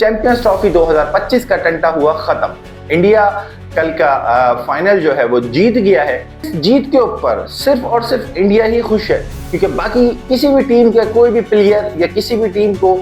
Champions trophy 2025 का टंटा हुआ खत्म। इंडिया कल का फाइनल जो है वो जीत गया है। इस जीत के ऊपर सिर्फ और सिर्फ इंडिया ही खुश है, क्योंकि बाकी किसी भी टीम के कोई भी प्लेयर या किसी भी टीम को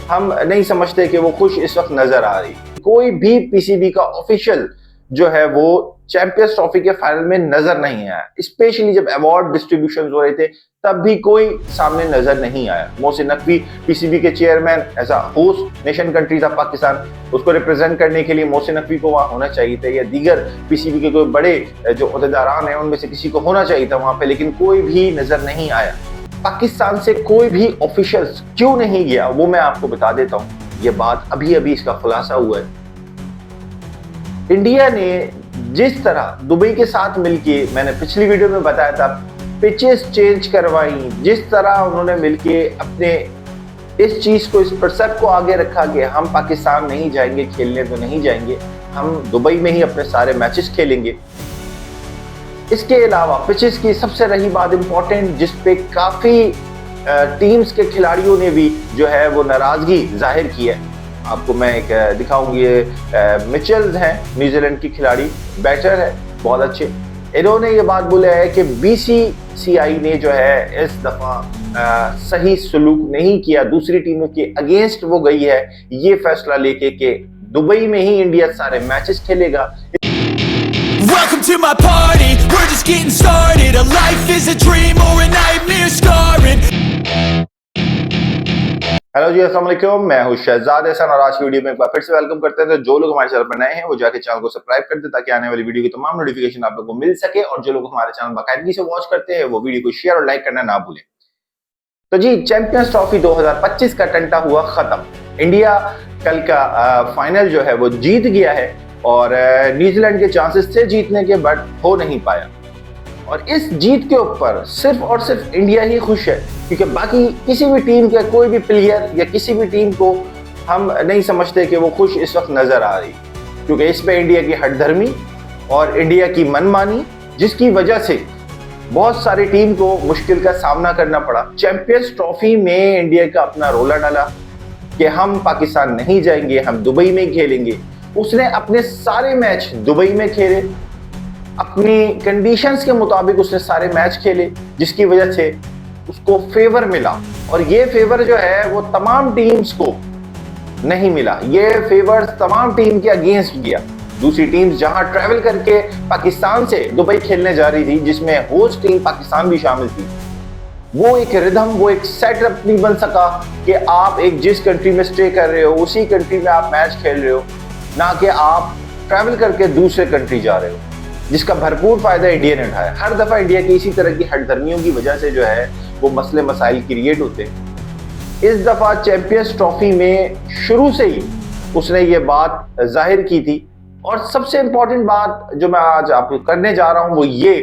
हम नहीं समझते कि वो खुश इस वक्त नजर आ रही। कोई भी पीसीबी का ऑफिशियल जो है वो चैंपियंस ट्रॉफी के फाइनल में नजर नहीं आया। स्पेशली जब अवार्ड डिस्ट्रीब्यूशन हो रहे थे तब भी कोई सामने नजर नहीं आया। मोहसिन नकवी पीसीबी के chairman as a host nation country था पाकिस्तान, उसको रिप्रेजेंट करने के लिए मोहसिन नकवी को वहां होना चाहिए था, या दीगर पीसीबी के कोई बड़े जो अहदेदारान हैं उनमें से किसी को होना चाहिए था वहां पे, लेकिन कोई भी नजर नहीं आया। पाकिस्तान से कोई भी ऑफिशियल्स क्यों नहीं गया वो मैं आपको बता देता हूँ। ये बात अभी अभी इसका खुलासा हुआ है। इंडिया ने जिस तरह दुबई के साथ मिलके, मैंने पिछली वीडियो में बताया था, पिचेस चेंज करवाई, जिस तरह उन्होंने मिलके अपने इस चीज को, इस परसेप्ट को आगे रखा कि हम पाकिस्तान नहीं जाएंगे खेलने, तो नहीं जाएंगे, हम दुबई में ही अपने सारे मैचेस खेलेंगे। इसके अलावा पिचेस की सबसे रही बात इंपॉर्टेंट, जिस पे काफी टीम्स के खिलाड़ियों ने भी जो है वो नाराजगी जाहिर की है। आपको मैं एक दिखाऊंगी, मिचेल्स हैं न्यूजीलैंड की खिलाड़ी, बैटर है, बहुत अच्छे। इन्होंने ये बात बोला है कि बीसीसीआई ने जो है इस दफा सही सलूक नहीं किया, दूसरी टीमों के अगेंस्ट वो गई है ये फैसला लेके कि दुबई में ही इंडिया सारे मैचेस खेलेगा। Welcome to my party, we're just getting started. A life is a dream or a nightmare scarring. Hello ji, अस्सलाम वालेकुम, मैं हूं शहजाद हसन और आज की वीडियो में एक बार फिर से वेलकम करते हैं। तो जो लोग हमारे चैनल पर नए हैं वो जाके चैनल को सब्सक्राइब कर दे ताकि आने वाली वीडियो की तमाम नोटिफिकेशन आप लोगों को मिल सके, और जो लोग हमारे चैनल बाकायदगी से वॉच करते हैं वो वीडियो को शेयर और लाइक करना ना भूलें। तो जी, चैंपियंस ट्रॉफी 2025 का टंटा हुआ खत्म। इंडिया कल का फाइनल जो है वो जीत गया है और न्यूजीलैंड के चांसेस थे जीतने के, बट हो नहीं पाया। और इस जीत के ऊपर सिर्फ और सिर्फ इंडिया ही खुश है, क्योंकि बाकी किसी भी टीम के कोई भी प्लेयर या किसी भी टीम को हम नहीं समझते कि वो खुश इस वक्त नजर आ रही, क्योंकि इसमें इंडिया की हठधर्मी और इंडिया की मनमानी, जिसकी वजह से बहुत सारी टीम को मुश्किल का सामना करना पड़ा। चैंपियंस ट्रॉफी में इंडिया का अपना रोला डाला कि हम पाकिस्तान नहीं जाएंगे, हम दुबई में खेलेंगे। उसने अपने सारे मैच दुबई में खेले, अपनी कंडीशंस के मुताबिक उसने सारे मैच खेले, जिसकी वजह से उसको फेवर मिला। और ये फेवर जो है वो तमाम टीम्स को नहीं मिला, ये फेवर तमाम टीम के अगेंस्ट गया। दूसरी टीम्स जहां ट्रैवल करके पाकिस्तान से दुबई खेलने जा रही थी, जिसमें होस्ट टीम पाकिस्तान भी शामिल थी, वो एक रिदम, वो एक सेटअप नहीं बन सका कि आप एक जिस कंट्री में स्टे कर रहे हो उसी कंट्री में आप मैच खेल रहे हो, ना कि आप ट्रैवल करके दूसरे कंट्री जा रहे हो, जिसका भरपूर फायदा इंडिया ने उठाया। हर दफा इंडिया की इसी तरह की हठधर्मियों की वजह से जो है वो मसले मसाइल क्रिएट होते हैं। इस दफा चैंपियंस ट्रॉफी में शुरू से ही उसने ये बात जाहिर की थी। और सबसे इंपॉर्टेंट बात जो मैं आज आपको करने जा रहा हूं वो ये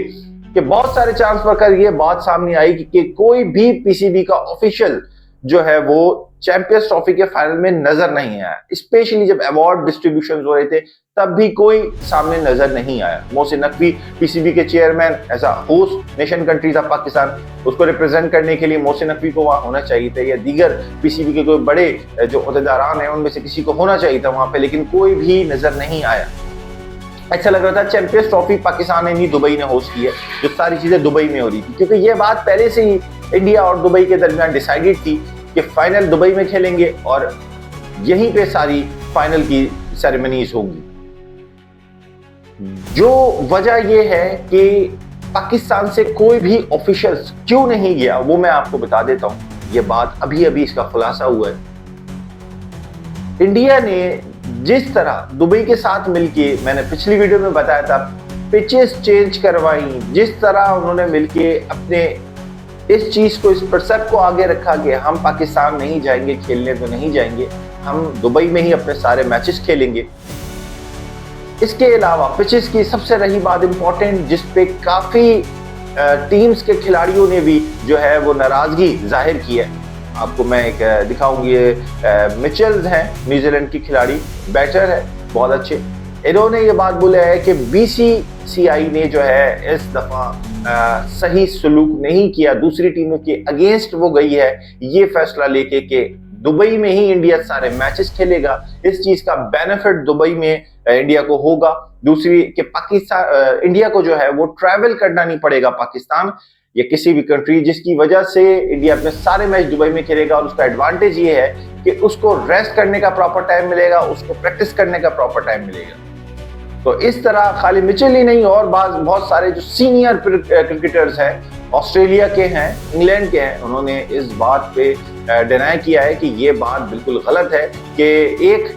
कि बहुत सारे चांस पर कर ये बात सामने आई कि कोई भी पीसीबी का ऑफिशियल जो है वो चैंपियंस ट्रॉफी के फाइनल में नजर नहीं आया। स्पेशली जब अवार्ड डिस्ट्रीब्यूशन हो रहे थे तब भी कोई सामने नजर नहीं आया। मोहसिन नकवी पीसीबी के chairman as a host nation country था पाकिस्तान, उसको रिप्रेजेंट करने के लिए मोहसिन नकवी को वहां होना चाहिए था, या दीगर पीसीबी के कोई बड़े जो अहदेदारान हैं उनमें से किसी को होना चाहिए था वहां पे, लेकिन कोई भी नजर नहीं आया। अच्छा लग रहा था चैंपियंस ट्रॉफी पाकिस्तान ने नहीं, दुबई ने होस्ट की है, जो सारी चीजें दुबई में हो रही थी, क्योंकि ये बात पहले से ही इंडिया और दुबई के दरमियान डिसाइडेड थी कि फाइनल दुबई में खेलेंगे और यहीं पे सारी फाइनल की सेरेमनीज होगी। जो वजह यह है कि पाकिस्तान से कोई भी ऑफिशियल्स क्यों नहीं गया वो मैं आपको बता देता हूं। ये बात अभी अभी इसका खुलासा हुआ है। इंडिया ने जिस तरह दुबई के साथ मिलके, मैंने पिछली वीडियो में बताया था, पिचेस चेंज करवाई, जिस तरह उन्होंने मिलके अपने इस चीज को, इस परसेप्ट को आगे रखा कि हम पाकिस्तान नहीं जाएंगे खेलने, तो नहीं जाएंगे, हम दुबई में ही अपने सारे मैचेस खेलेंगे। इसके अलावा पिचेस की सबसे रही बात इंपॉर्टेंट, जिस पे काफी टीम्स के खिलाड़ियों ने भी जो है वो नाराजगी जाहिर की है। आपको मैं एक दिखाऊंगी, मिचेल्स हैं न्यूजीलैंड की खिलाड़ी, बैटर है, बहुत अच्छे। इन्होंने ये बात बोला है कि बीसीसीआई ने जो है इस दफा सही सलूक नहीं किया, दूसरी टीमों के अगेंस्ट वो गई है ये फैसला लेके कि दुबई में ही इंडिया सारे मैचेस खेलेगा। इस चीज का बेनिफिट दुबई में इंडिया को होगा। दूसरी कि पाकिस्तान इंडिया को जो है वो ट्रैवल करना नहीं पड़ेगा पाकिस्तान या किसी भी कंट्री, जिसकी वजह से इंडिया अपने सारे मैच दुबई में खेलेगा। और उसका एडवांटेज ये है कि उसको रेस्ट करने का प्रॉपर टाइम मिलेगा, उसको प्रैक्टिस करने का प्रॉपर टाइम मिलेगा। तो इस तरह खाली मिचेल ही नहीं और बहुत सारे जो सीनियर क्रिकेटर्स हैं, ऑस्ट्रेलिया के हैं, इंग्लैंड के हैं, उन्होंने इस बात पे डिनाई किया है कि ये बात बिल्कुल गलत है कि एक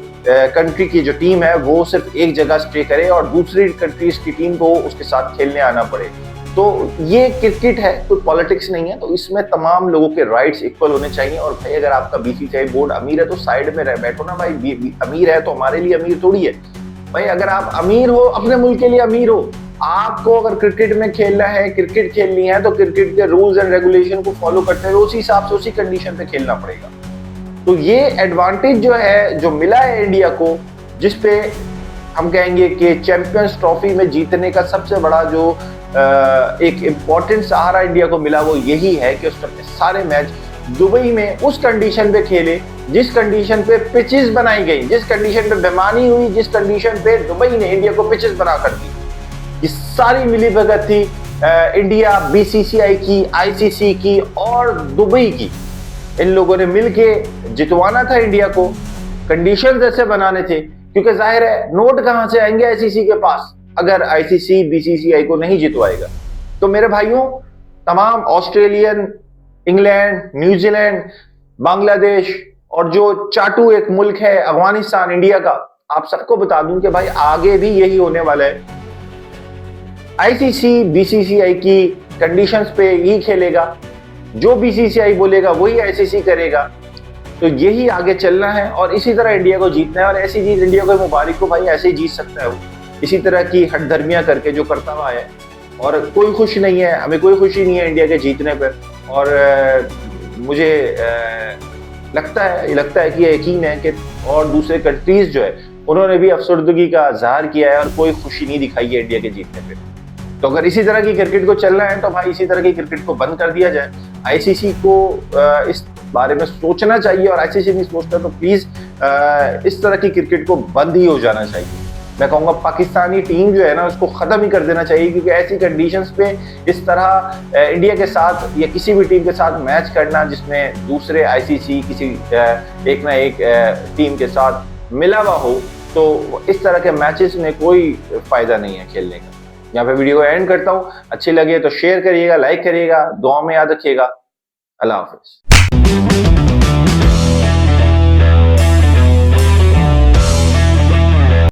कंट्री की जो टीम है वो सिर्फ एक जगह स्टे करे और दूसरी कंट्रीज की टीम को उसके साथ खेलने आना पड़े। तो ये क्रिकेट है, कोई पॉलिटिक्स नहीं है। तो इसमें तमाम लोगों के राइट्स इक्वल होने चाहिए। और भाई अगर आपका बीसीसीआई बोर्ड अमीर है तो साइड में रह बैठो ना भाई, अमीर है तो हमारे लिए अमीर थोड़ी है भाई। अगर आप अमीर हो, अपने मुल्क के लिए अमीर हो, आपको अगर क्रिकेट में खेलना है, क्रिकेट खेलनी है तो क्रिकेट के रूल्स एंड रेगुलेशन को फॉलो करते हुए उसी हिसाब से उसी कंडीशन पे खेलना पड़ेगा। तो ये एडवांटेज जो है, जो मिला है इंडिया को, जिसपे हम कहेंगे कि चैंपियंस ट्रॉफी में जीतने का सबसे बड़ा जो एक इम्पोर्टेंट सहारा इंडिया को मिला वो यही है कि उसने सारे मैच दुबई में उस कंडीशन पे खेले जिस कंडीशन पे पिचेस बनाई गई, जिस कंडीशन पे बेमानी हुई, जिस कंडीशन पे दुबई ने इंडिया को पिचेस बना कर दी। ये सारी मिली भगत थी इंडिया, बीसीसीआई की, आईसीसी की और दुबई की। इन लोगों ने मिलके जितवाना था इंडिया को, कंडीशंस ऐसे बनाने थे, क्योंकि जाहिर है नोट कहां से आएंगे आईसीसी के पास अगर आईसीसी बीसीसीआई को नहीं जितवाएगा। तो मेरे भाइयों, तमाम ऑस्ट्रेलियन, इंग्लैंड, न्यूजीलैंड, बांग्लादेश और जो चाटू एक मुल्क है अफगानिस्तान इंडिया का, आप सबको बता दूं कि भाई आगे भी यही होने वाला है। आईसीसी बीसीसीआई की कंडीशंस पे ही खेलेगा, जो बीसीसीआई बोलेगा वही आईसीसी करेगा। तो यही आगे चलना है और इसी तरह इंडिया को जीतना है। और ऐसी जीत इंडिया को मुबारक को भाई, ऐसे ही जीत सकता है वो, इसी तरह की हटधर्मियां करके जो करता हुआ है। और कोई खुश नहीं है, हमें कोई खुशी नहीं है इंडिया के जीतने पर। और मुझे लगता है कि यकीन है कि और दूसरे कंट्रीज जो है उन्होंने भी अफसरदगी का इजहार किया है और कोई खुशी नहीं दिखाई है इंडिया के जीतने पे। तो अगर इसी तरह की क्रिकेट को चलना है तो भाई इसी तरह की क्रिकेट को बंद कर दिया जाए। आईसीसी को इस बारे में सोचना चाहिए और आईसीसी नहीं सोचता तो प्लीज इस तरह की क्रिकेट को बंद ही हो जाना चाहिए। मैं कहूँगा पाकिस्तानी टीम जो है ना उसको खत्म ही कर देना चाहिए, क्योंकि ऐसी कंडीशंस पे इस तरह इंडिया के साथ या किसी भी टीम के साथ मैच करना जिसमें दूसरे आईसीसी किसी एक ना एक टीम के साथ मिला हुआ हो, तो इस तरह के मैचेस में कोई फायदा नहीं है खेलने का। यहाँ पे वीडियो को एंड करता हूँ। अच्छी लगे तो शेयर करिएगा, लाइक करिएगा, दुआ में याद रखिएगा। अल्लाह हाफिज।